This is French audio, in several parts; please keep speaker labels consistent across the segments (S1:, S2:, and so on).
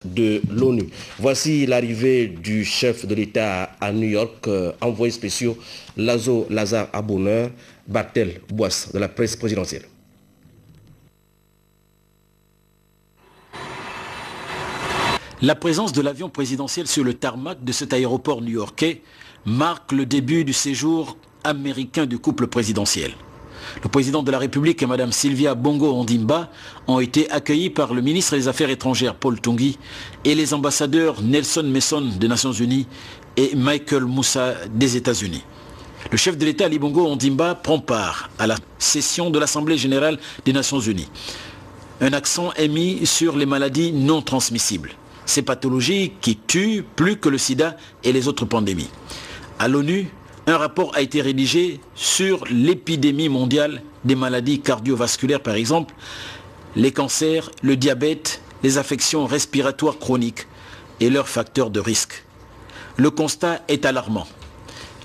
S1: de l'ONU. Voici l'arrivée du chef de l'État à New York, envoyé spécial Lazare Aboneur, Barthel Boisse de la presse présidentielle.
S2: La présence de l'avion présidentiel sur le tarmac de cet aéroport new-yorkais marque le début du séjour américain du couple présidentiel. Le président de la République et Mme Sylvia Bongo Ondimba ont été accueillis par le ministre des Affaires étrangères Paul Tungi et les ambassadeurs Nelson Mason des Nations Unies et Michael Moussa des États-Unis. Le chef de l'État Ali Bongo Ondimba prend part à la session de l'Assemblée générale des Nations Unies. Un accent est mis sur les maladies non transmissibles. Ces pathologies qui tuent plus que le sida et les autres pandémies. À l'ONU, un rapport a été rédigé sur l'épidémie mondiale des maladies cardiovasculaires, par exemple, les cancers, le diabète, les affections respiratoires chroniques et leurs facteurs de risque. Le constat est alarmant.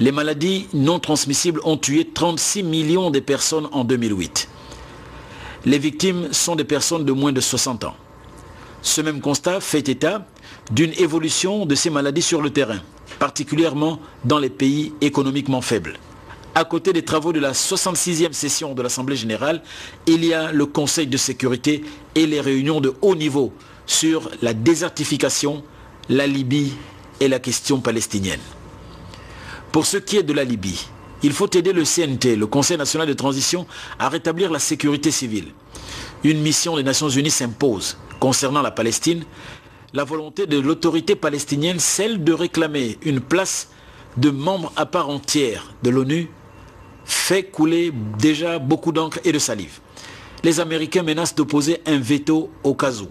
S2: Les maladies non transmissibles ont tué 36 millions de personnes en 2008. Les victimes sont des personnes de moins de 60 ans. Ce même constat fait état d'une évolution de ces maladies sur le terrain, particulièrement dans les pays économiquement faibles. À côté des travaux de la 66e session de l'Assemblée générale, il y a le Conseil de sécurité et les réunions de haut niveau sur la désertification, la Libye et la question palestinienne. Pour ce qui est de la Libye, il faut aider le CNT, le Conseil national de transition, à rétablir la sécurité civile. Une mission des Nations Unies s'impose concernant la Palestine. La volonté de l'autorité palestinienne, celle de réclamer une place de membre à part entière de l'ONU, fait couler déjà beaucoup d'encre et de salive. Les Américains menacent d'opposer un veto au cas où.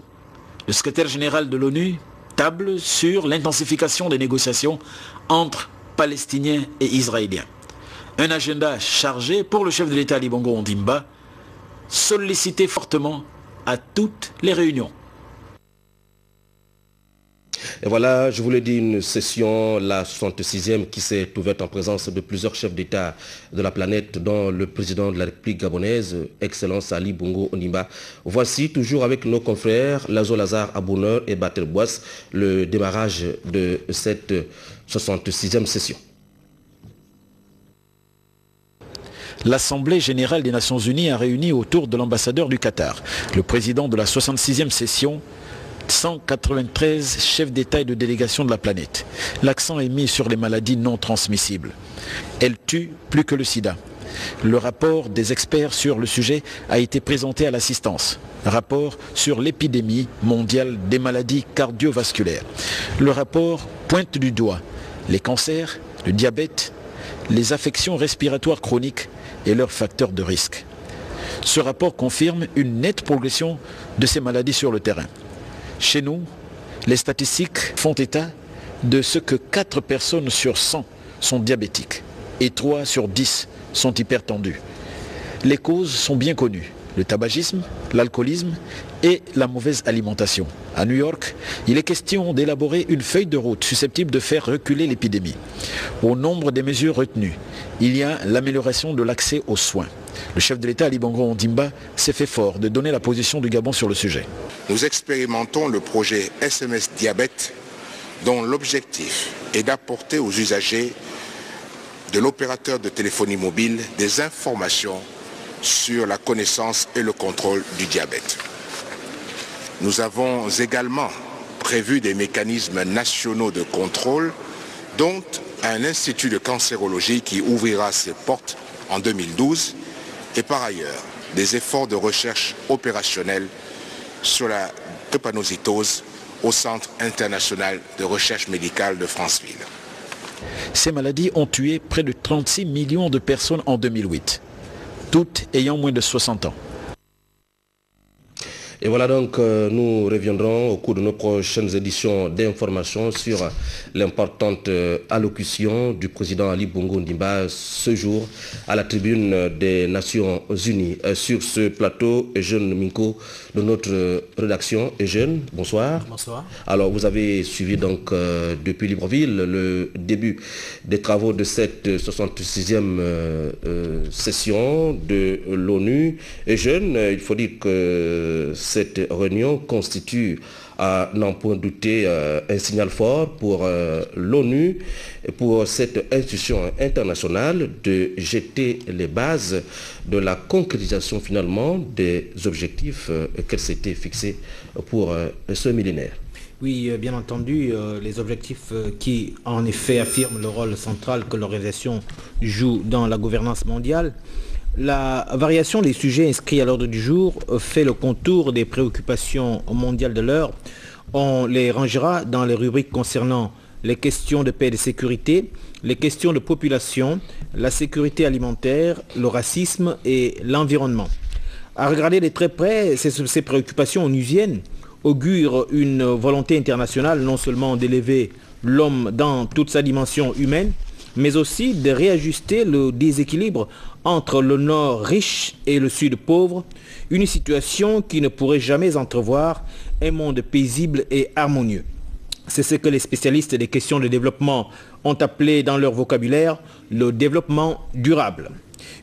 S2: Le secrétaire général de l'ONU table sur l'intensification des négociations entre Palestiniens et Israéliens. Un agenda chargé pour le chef de l'État Ali Bongo Ondimba, sollicité fortement à toutes les réunions.
S1: Et voilà, je vous l'ai dit, une session, la 66e, qui s'est ouverte en présence de plusieurs chefs d'État de la planète, dont le président de la République gabonaise, Excellence Ali Bongo Ondimba. Voici, toujours avec nos confrères, Lazare Aboneur et Barthel Boisse, le démarrage de cette 66e session.
S2: L'Assemblée générale des Nations Unies a réuni autour de l'ambassadeur du Qatar, le président de la 66e session, 193 chefs d'État et de délégation de la planète. L'accent est mis sur les maladies non transmissibles. Elles tuent plus que le sida. Le rapport des experts sur le sujet a été présenté à l'assistance. Rapport sur l'épidémie mondiale des maladies cardiovasculaires. Le rapport pointe du doigt les cancers, le diabète, les affections respiratoires chroniques et leurs facteurs de risque. Ce rapport confirme une nette progression de ces maladies sur le terrain. Chez nous, les statistiques font état de ce que 4 personnes sur 100 sont diabétiques et 3 sur 10 sont hypertendues. Les causes sont bien connues, le tabagisme, l'alcoolisme et la mauvaise alimentation. À New York, il est question d'élaborer une feuille de route susceptible de faire reculer l'épidémie. Au nombre des mesures retenues, il y a l'amélioration de l'accès aux soins. Le chef de l'État Ali Bongo Ondimba s'est fait fort de donner la position du Gabon sur le sujet.
S3: Nous expérimentons le projet SMS Diabète, dont l'objectif est d'apporter aux usagers de l'opérateur de téléphonie mobile des informations sur la connaissance et le contrôle du diabète. Nous avons également prévu des mécanismes nationaux de contrôle, dont un institut de cancérologie qui ouvrira ses portes en 2012, et par ailleurs des efforts de recherche opérationnelle sur la drépanocytose au Centre international de recherche médicale de Franceville.
S2: Ces maladies ont tué près de 36 millions de personnes en 2008, toutes ayant moins de 60 ans.
S1: Et voilà donc, nous reviendrons au cours de nos prochaines éditions d'informations sur l'importante allocution du président Ali Bongo Ondimba ce jour à la tribune des Nations Unies. Sur ce plateau, Eugène Minko de notre rédaction. Eugène, bonsoir.
S4: Bonsoir.
S1: Alors, vous avez suivi donc depuis Libreville le début des travaux de cette 66e session de l'ONU. Eugène, il faut dire que cette réunion constitue, à n'en point douter, un signal fort pour l'ONU et pour cette institution internationale de jeter les bases de la concrétisation finalement des objectifs qu'elle s'était fixés pour ce millénaire.
S4: Oui, bien entendu, les objectifs qui en effet affirment le rôle central que l'organisation joue dans la gouvernance mondiale. La variation des sujets inscrits à l'ordre du jour fait le contour des préoccupations mondiales de l'heure. On les rangera dans les rubriques concernant les questions de paix et de sécurité, les questions de population, la sécurité alimentaire, le racisme et l'environnement. À regarder de très près, ces préoccupations onusiennes augurent une volonté internationale non seulement d'élever l'homme dans toute sa dimension humaine, mais aussi de réajuster le déséquilibre entre le nord riche et le sud pauvre, une situation qui ne pourrait jamais entrevoir un monde paisible et harmonieux. C'est ce que les spécialistes des questions de développement ont appelé dans leur vocabulaire le développement durable.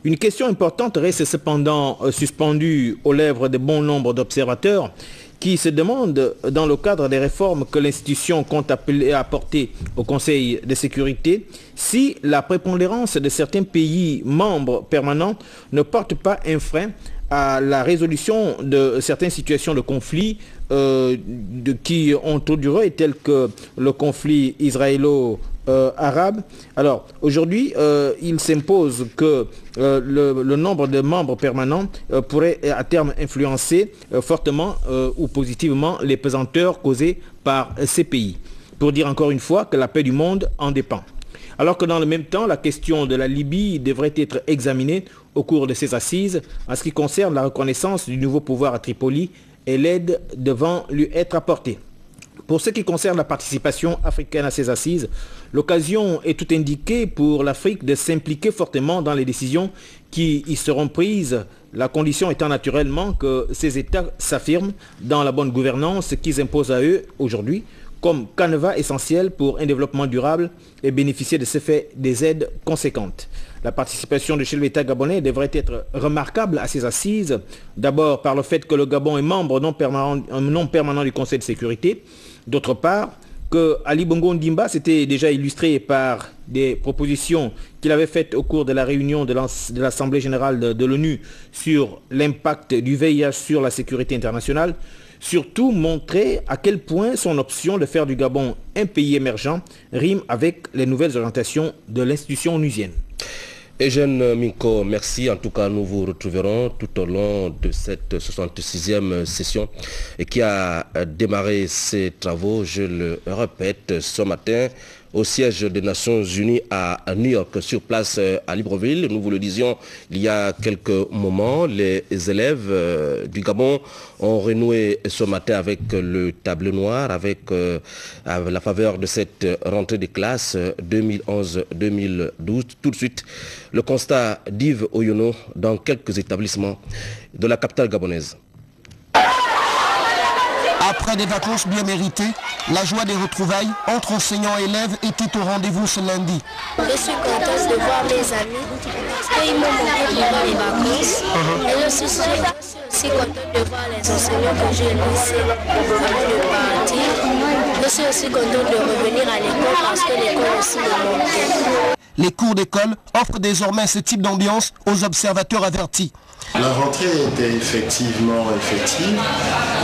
S4: Une question importante reste cependant suspendue aux lèvres de bon nombre d'observateurs qui se demandent, dans le cadre des réformes que l'institution compte apporter au Conseil de sécurité, si la prépondérance de certains pays membres permanents ne porte pas un frein à la résolution de certaines situations de conflit qui ont trop duré, tels que le conflit israélo-arabe. Alors aujourd'hui, il s'impose que le nombre de membres permanents pourrait à terme influencer fortement ou positivement les pesanteurs causées par ces pays. Pour dire encore une fois que la paix du monde en dépend. Alors que dans le même temps, la question de la Libye devrait être examinée au cours de ces assises en ce qui concerne la reconnaissance du nouveau pouvoir à Tripoli et l'aide devant lui être apportée. Pour ce qui concerne la participation africaine à ces assises, l'occasion est tout indiquée pour l'Afrique de s'impliquer fortement dans les décisions qui y seront prises, la condition étant naturellement que ces États s'affirment dans la bonne gouvernance qu'ils imposent à eux aujourd'hui, comme canevas essentiel pour un développement durable et bénéficier de ce fait des aides conséquentes. La participation de chef de l'État gabonais devrait être remarquable à ces assises, d'abord par le fait que le Gabon est membre non permanent du Conseil de sécurité, d'autre part que Ali Bongo Ondimba s'était déjà illustré par des propositions qu'il avait faites au cours de la réunion de l'Assemblée générale de l'ONU sur l'impact du VIH sur la sécurité internationale, surtout montrer à quel point son option de faire du Gabon un pays émergent rime avec les nouvelles orientations de l'institution onusienne.
S1: Eugène Minko, merci. En tout cas, nous vous retrouverons tout au long de cette 66e session qui a démarré ses travaux, je le répète, ce matin au siège des Nations Unies à New York, sur place à Libreville. Nous vous le disions il y a quelques moments, les élèves du Gabon ont renoué ce matin avec le tableau noir, avec la faveur de cette rentrée des classes 2011-2012. Tout de suite, le constat d'Yves Oyono dans quelques établissements de la capitale gabonaise.
S5: Après des vacances bien méritées, la joie des retrouvailles entre enseignants et élèves était au rendez-vous ce lundi.
S6: Je suis contente de voir mes amis parce qu'ils m'ont manqué pendant les vacances. Et je suis aussi contente de voir les enseignants que j'ai laissés avant de partir. Je suis aussi contente de revenir à l'école parce que l'école aussi me manquait.
S5: Les cours d'école offrent désormais ce type d'ambiance aux observateurs avertis.
S7: La rentrée était effectivement effective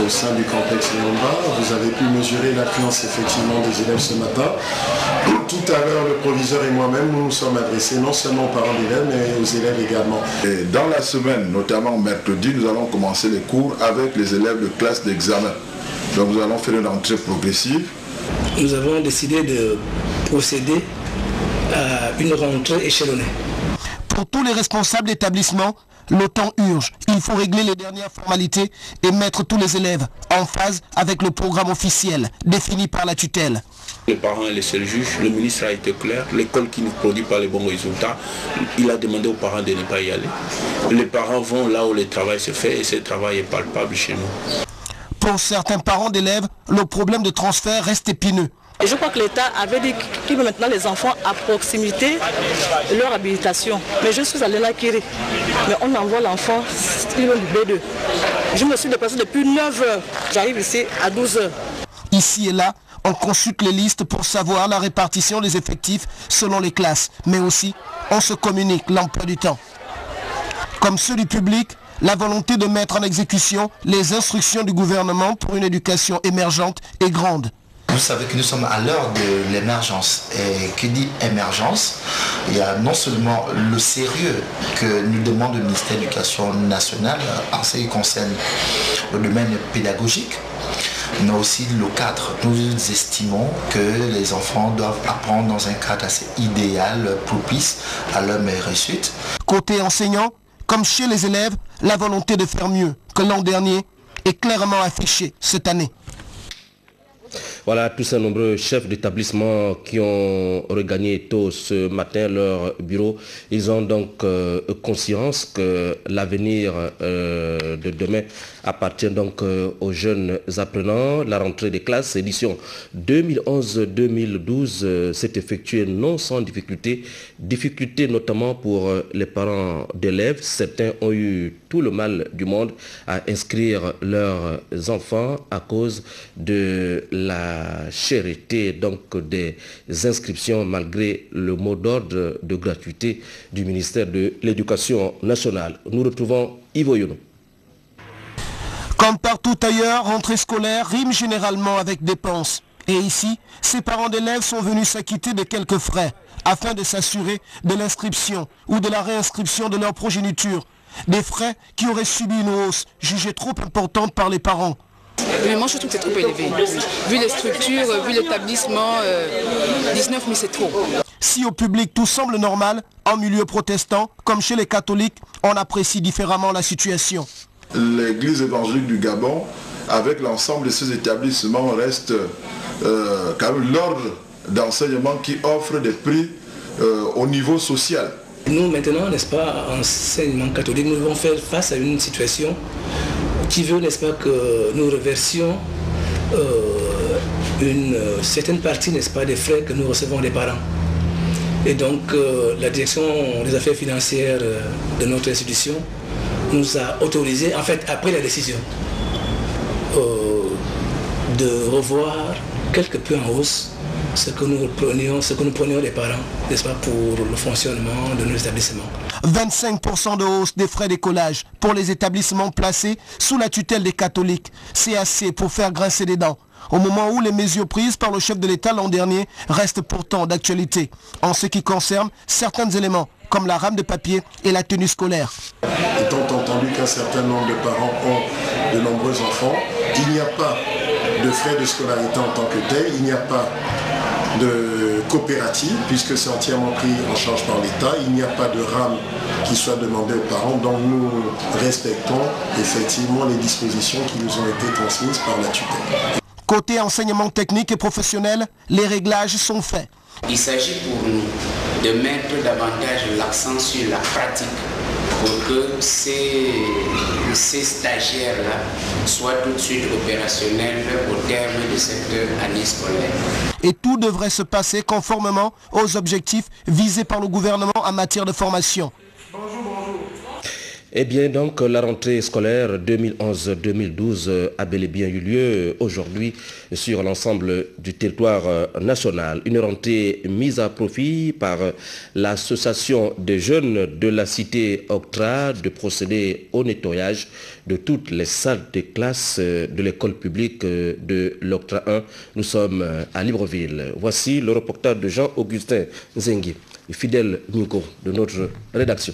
S7: au sein du complexe Léomba. Vous avez pu mesurer l'affluence effectivement des élèves ce matin. Tout à l'heure, le proviseur et moi-même, nous nous sommes adressés non seulement aux parents d'élèves, mais aux élèves également.
S8: Et dans la semaine, notamment mercredi, nous allons commencer les cours avec les élèves de classe d'examen. Donc nous allons faire une rentrée progressive.
S9: Nous avons décidé de procéder à une rentrée échelonnée.
S5: Pour tous les responsables d'établissement, le temps urge. Il faut régler les dernières formalités et mettre tous les élèves en phase avec le programme officiel défini par la tutelle.
S10: Les parents et les seuls juges, le ministre a été clair, l'école qui ne produit pas les bons résultats, il a demandé aux parents de ne pas y aller. Les parents vont là où le travail se fait et ce travail est palpable chez nous.
S5: Pour certains parents d'élèves, le problème de transfert reste épineux.
S11: Et je crois que l'État avait dit qu'il veut maintenant les enfants à proximité de leur habilitation. Mais je suis allé la Kiri. Mais on envoie l'enfant, il veut du B2. Je me suis déplacée depuis 9 h. J'arrive ici à 12 h.
S5: Ici et là, on consulte les listes pour savoir la répartition des effectifs selon les classes. Mais aussi, on se communique l'emploi du temps. Comme ceux du public, la volonté de mettre en exécution les instructions du gouvernement pour une éducation émergente est grande.
S12: Vous savez que nous sommes à l'heure de l'émergence. Et qui dit émergence, il y a non seulement le sérieux que nous demande le ministère de l'Éducation nationale en ce qui concerne le domaine pédagogique, mais aussi le cadre. Nous estimons que les enfants doivent apprendre dans un cadre assez idéal, propice à leur meilleure réussite.
S5: Côté enseignant, comme chez les élèves, la volonté de faire mieux que l'an dernier est clairement affichée cette année.
S1: Voilà tous ces nombreux chefs d'établissement qui ont regagné tôt ce matin leur bureau. Ils ont donc conscience que l'avenir de demain appartient donc aux jeunes apprenants. La rentrée des classes édition 2011-2012 s'est effectuée non sans difficulté. Difficulté notamment pour les parents d'élèves. Certains ont eu tout le mal du monde à inscrire leurs enfants à cause de la cherté donc des inscriptions malgré le mot d'ordre de gratuité du ministère de l'Éducation nationale. Nous retrouvons Ivo Yono.
S5: Comme partout ailleurs, rentrée scolaire rime généralement avec dépenses. Et ici, ces parents d'élèves sont venus s'acquitter de quelques frais afin de s'assurer de l'inscription ou de la réinscription de leur progéniture. Des frais qui auraient subi une hausse jugée trop importante par les parents.
S13: Mais moi je trouve que c'est trop élevé. Vu les structures, vu l'établissement, 19 000 c'est trop.
S5: Si au public tout semble normal, en milieu protestant, comme chez les catholiques, on apprécie différemment la situation.
S8: L'église évangélique du Gabon, avec l'ensemble de ces établissements, reste quand même l'ordre d'enseignement qui offre des prix au niveau social.
S9: Nous maintenant, n'est-ce pas, enseignement catholique, nous devons faire face à une situation qui veut, n'est-ce pas, que nous reversions une certaine partie, n'est-ce pas, des frais que nous recevons des parents. Et donc la direction des affaires financières de notre institution nous a autorisé, en fait, après la décision, de revoir quelque peu en hausse ce que nous prenions des parents, n'est-ce pas, pour le fonctionnement de nos établissements.
S5: 25% de hausse des frais d'écolage pour les établissements placés sous la tutelle des catholiques. C'est assez pour faire grincer des dents, au moment où les mesures prises par le chef de l'État l'an dernier restent pourtant d'actualité, en ce qui concerne certains éléments, comme la rame de papier et la tenue scolaire.
S7: Étant entendu qu'un certain nombre de parents ont de nombreux enfants, il n'y a pas de frais de scolarité en tant que tel, il n'y a pas de coopérative, puisque c'est entièrement pris en charge par l'État. Il n'y a pas de rame qui soit demandée aux parents, donc nous respectons effectivement les dispositions qui nous ont été transmises par la tutelle.
S5: Côté enseignement technique et professionnel, les réglages sont faits.
S14: Il s'agit pour nous de mettre davantage l'accent sur la pratique pour que ces stagiaires-là soient tout de suite opérationnels au terme de cette année scolaire.
S5: Et tout devrait se passer conformément aux objectifs visés par le gouvernement en matière de formation.
S1: Eh bien donc la rentrée scolaire 2011-2012 a bel et bien eu lieu aujourd'hui sur l'ensemble du territoire national. Une rentrée mise à profit par l'association des jeunes de la cité Octra de procéder au nettoyage de toutes les salles de classe de l'école publique de l'Octra 1. Nous sommes à Libreville. Voici le reportage de Jean-Augustin Zengi, fidèle Nico de notre rédaction.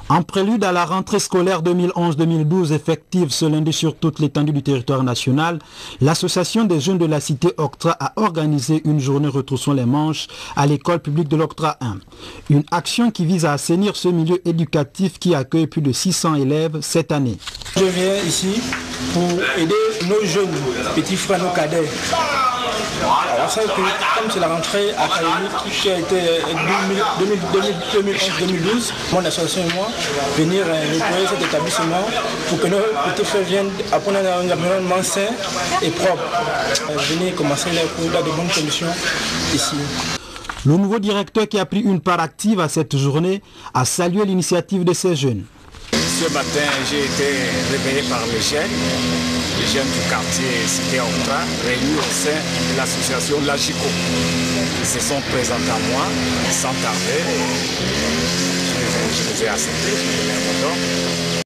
S15: En prélude à la rentrée scolaire 2011-2012 effective ce lundi sur toute l'étendue du territoire national, l'association des jeunes de la cité Octra a organisé une journée retroussant les manches à l'école publique de l'Octra 1. Une action qui vise à assainir ce milieu éducatif qui accueille plus de 600 élèves cette année.
S9: Je viens ici pour aider nos jeunes petits frères, nos cadets. Alors ça, comme c'est la rentrée académique qui a été 2011-2012, mon association et moi, venir nettoyer cet établissement pour que nos petits frères viennent apprendre un environnement sain et propre. Venir commencer les cours dans de bonnes conditions ici.
S15: Le nouveau directeur qui a pris une part active à cette journée a salué l'initiative de ces jeunes.
S16: Ce matin, j'ai été réveillé par les jeunes du quartier Cité Octra, réunis au sein de l'association Lajico. Ils se sont présentés à moi sans tarder. Je les ai acceptés, je les ai